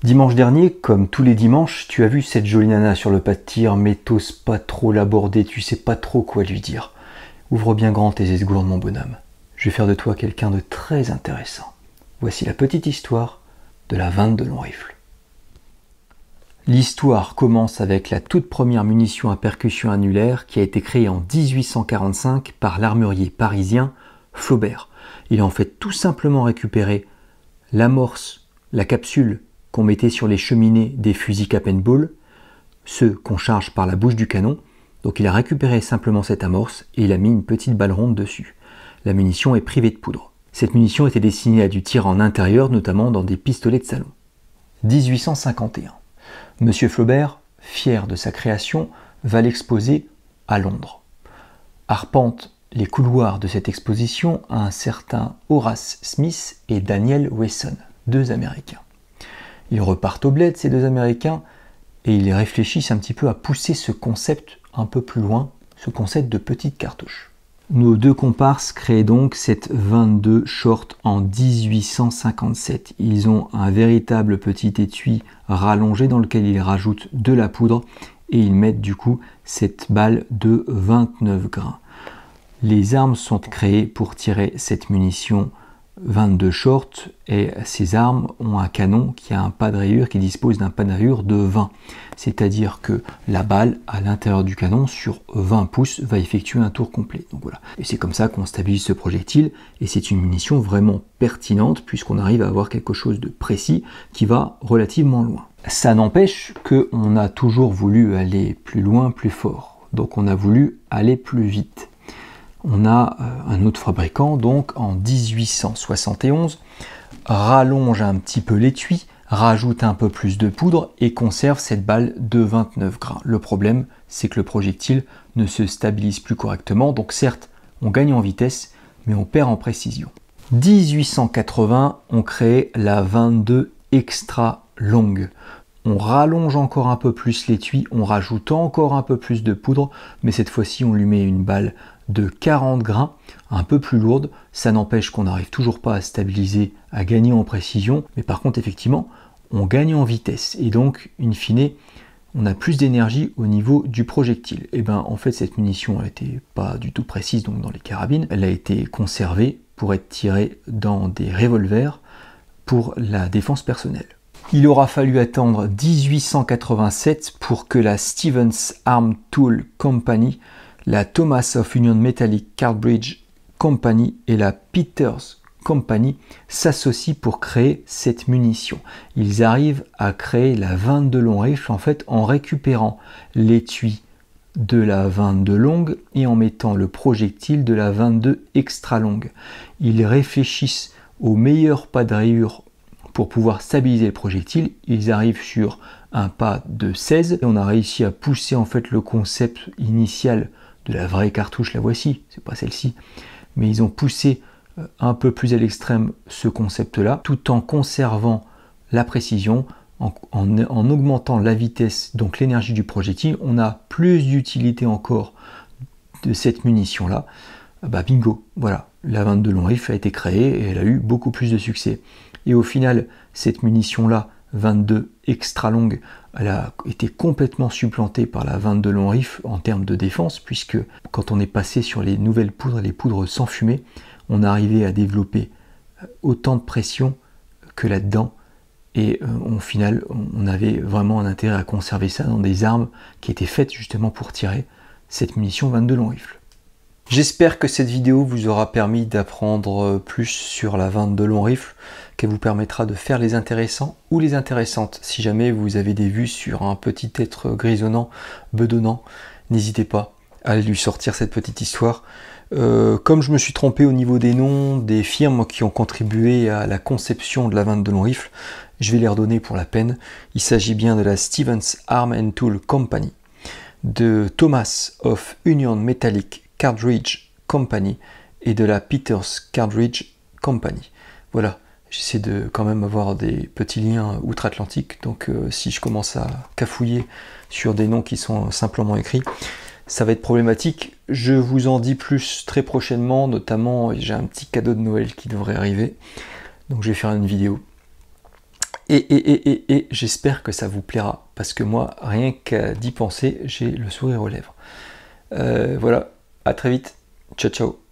Dimanche dernier, comme tous les dimanches, tu as vu cette jolie nana sur le pas de tir, mais t'oses pas trop l'aborder, tu sais pas trop quoi lui dire. Ouvre bien grand tes esgourdes, mon bonhomme. Je vais faire de toi quelqu'un de très intéressant. Voici la petite histoire de la 22 long rifle. L'histoire commence avec la toute première munition à percussion annulaire qui a été créée en 1845 par l'armurier parisien Flaubert. Il a en fait tout simplement récupéré l'amorce, la capsule qu'on mettait sur les cheminées des fusils cap and ball, ceux qu'on charge par la bouche du canon. Donc il a récupéré simplement cette amorce et il a mis une petite balle ronde dessus. La munition est privée de poudre. Cette munition était destinée à du tir en intérieur, notamment dans des pistolets de salon. 1851. Monsieur Flaubert, fier de sa création, va l'exposer à Londres. Arpente les couloirs de cette exposition un certain Horace Smith et Daniel Wesson, deux Américains. Ils repartent au bled, ces deux Américains, et ils réfléchissent un petit peu à pousser ce concept un peu plus loin, ce concept de petite cartouche. Nos deux comparses créent donc cette 22 short en 1857. Ils ont un véritable petit étui rallongé dans lequel ils rajoutent de la poudre et ils mettent du coup cette balle de 29 grains. Les armes sont créées pour tirer cette munition 22 short et ces armes ont un canon qui a un pas de rayure qui dispose d'un pas de rayure de 20. C'est-à-dire que la balle à l'intérieur du canon sur 20 pouces va effectuer un tour complet. Donc voilà. Et c'est comme ça qu'on stabilise ce projectile et c'est une munition vraiment pertinente puisqu'on arrive à avoir quelque chose de précis qui va relativement loin. Ça n'empêche qu'on a toujours voulu aller plus loin, plus fort. Donc on a voulu aller plus vite. On a un autre fabricant, donc en 1871, rallonge un petit peu l'étui, rajoute un peu plus de poudre et conserve cette balle de 29 grains. Le problème, c'est que le projectile ne se stabilise plus correctement, donc certes, on gagne en vitesse, mais on perd en précision. 1880, on crée la 22 extra longue. On rallonge encore un peu plus l'étui, on rajoute encore un peu plus de poudre, mais cette fois-ci, on lui met une balle de 40 grains, un peu plus lourde. Ça n'empêche qu'on n'arrive toujours pas à stabiliser, à gagner en précision, mais par contre, effectivement, on gagne en vitesse. Et donc, in fine, on a plus d'énergie au niveau du projectile. Et bien, en fait, cette munition n'était pas du tout précise donc dans les carabines. Elle a été conservée pour être tirée dans des revolvers pour la défense personnelle. Il aura fallu attendre 1887 pour que la Stevens Arm Tool Company, la Thomas of Union Metallic Cartridge Company et la Peters Company s'associent pour créer cette munition. Ils arrivent à créer la 22 long rifle en fait en récupérant l'étui de la 22 longue et en mettant le projectile de la 22 extra longue. Ils réfléchissent au meilleur pas de rayure pour pouvoir stabiliser le projectile. Ils arrivent sur un pas de 16 et on a réussi à pousser en fait le concept initial de la vraie cartouche, la voici, c'est pas celle-ci, mais ils ont poussé un peu plus à l'extrême ce concept-là, tout en conservant la précision, en augmentant la vitesse, donc l'énergie du projectile. On a plus d'utilité encore de cette munition-là. Bah bingo, voilà, la 22 long rifle a été créée et elle a eu beaucoup plus de succès. Et au final, cette munition-là, 22 extra longue, elle a été complètement supplantée par la 22 long rifle en termes de défense, puisque quand on est passé sur les nouvelles poudres, les poudres sans fumée, on arrivait à développer autant de pression que là-dedans, et au final, on avait vraiment un intérêt à conserver ça dans des armes qui étaient faites justement pour tirer cette munition 22 long rifle. J'espère que cette vidéo vous aura permis d'apprendre plus sur la 22 long rifle, qu'elle vous permettra de faire les intéressants ou les intéressantes. Si jamais vous avez des vues sur un petit être grisonnant, bedonnant, n'hésitez pas à lui sortir cette petite histoire. Comme je me suis trompé au niveau des noms des firmes qui ont contribué à la conception de la 22 long rifle, je vais les redonner pour la peine. Il s'agit bien de la Stevens Arm and Tool Company, de Thomas of Union Metallic Cartridge Company et de la Peters Cartridge Company. Voilà, j'essaie de quand même avoir des petits liens outre-Atlantique, donc si je commence à cafouiller sur des noms qui sont simplement écrits, ça va être problématique. Je vous en dis plus très prochainement, notamment j'ai un petit cadeau de Noël qui devrait arriver, donc je vais faire une vidéo. Et j'espère que ça vous plaira, parce que moi, rien qu'à d'y penser, j'ai le sourire aux lèvres. Voilà, à très vite. Ciao, ciao.